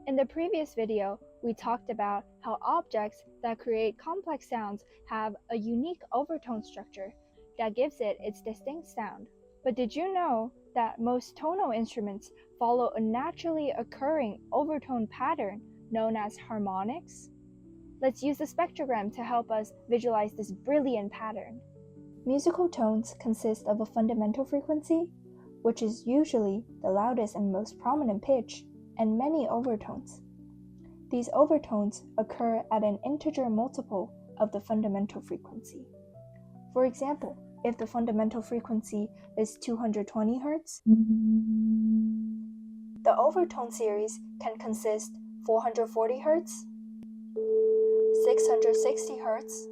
In the previous video, we talked about how objects that create complex sounds have a unique overtone structure that gives it its distinct sound. But did you know that most tonal instruments follow a naturally occurring overtone pattern known as harmonics? Let's use the spectrogram to help us visualize this brilliant pattern. Musical tones consist of a fundamental frequency, which is usually the loudest and most prominent pitch, and many overtones. These overtones occur at an integer multiple of the fundamental frequency. For example, if the fundamental frequency is 220 Hz, the overtone series can consist 440 Hz, 660 Hz,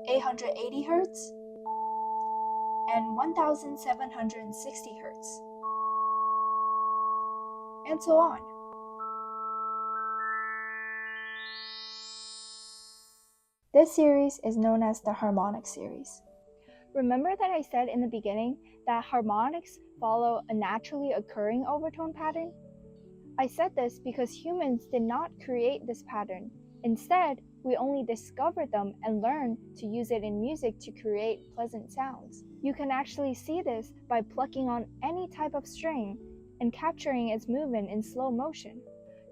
880 Hz, and 1760 Hz, and so on. This series is known as the harmonic series. Remember that I said in the beginning that harmonics follow a naturally occurring overtone pattern? I said this because humans did not create this pattern. Instead, we only discovered them and learned to use it in music to create pleasant sounds. You can actually see this by plucking on any type of string and capturing its movement in slow motion.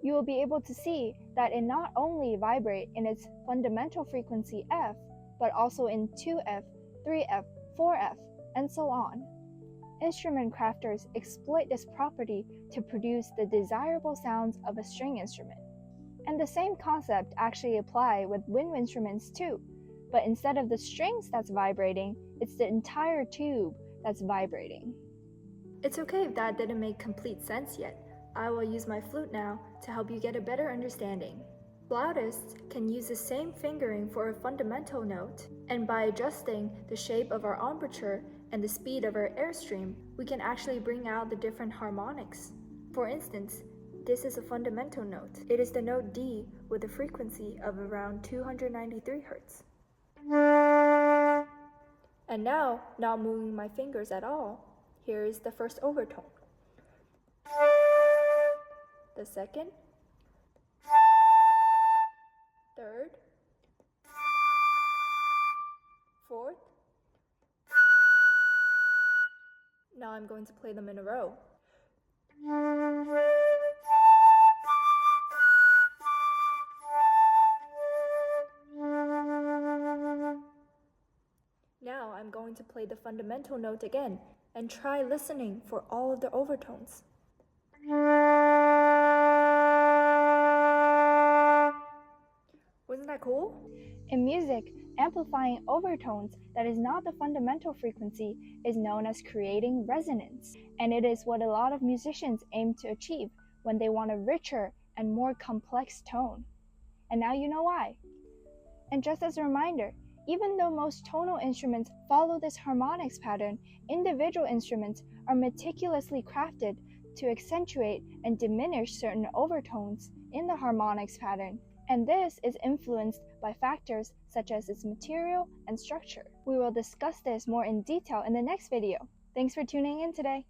You will be able to see that it not only vibrates in its fundamental frequency F, but also in 2F, 3F, 4F, and so on. Instrument crafters exploit this property to produce the desirable sounds of a string instrument. And the same concept actually applies with wind instruments too, but instead of the strings that's vibrating, it's the entire tube that's vibrating. It's okay if that didn't make complete sense yet. I will use my flute now to help you get a better understanding. Flautists can use the same fingering for a fundamental note, and by adjusting the shape of our embouchure and the speed of our airstream, we can actually bring out the different harmonics. For instance, this is a fundamental note. It is the note D with a frequency of around 293 Hz. And now, not moving my fingers at all, here is the first overtone. The second, third, fourth. Now I'm going to play them in a row. Now I'm going to play the fundamental note again and try listening for all of the overtones. Wasn't that cool? In music, amplifying overtones that is not the fundamental frequency is known as creating resonance, and it is what a lot of musicians aim to achieve when they want a richer and more complex tone. And now you know why. And just as a reminder, even though most tonal instruments follow this harmonics pattern, individual instruments are meticulously crafted to accentuate and diminish certain overtones in the harmonics pattern. And this is influenced by factors such as its material and structure. We will discuss this more in detail in the next video. Thanks for tuning in today.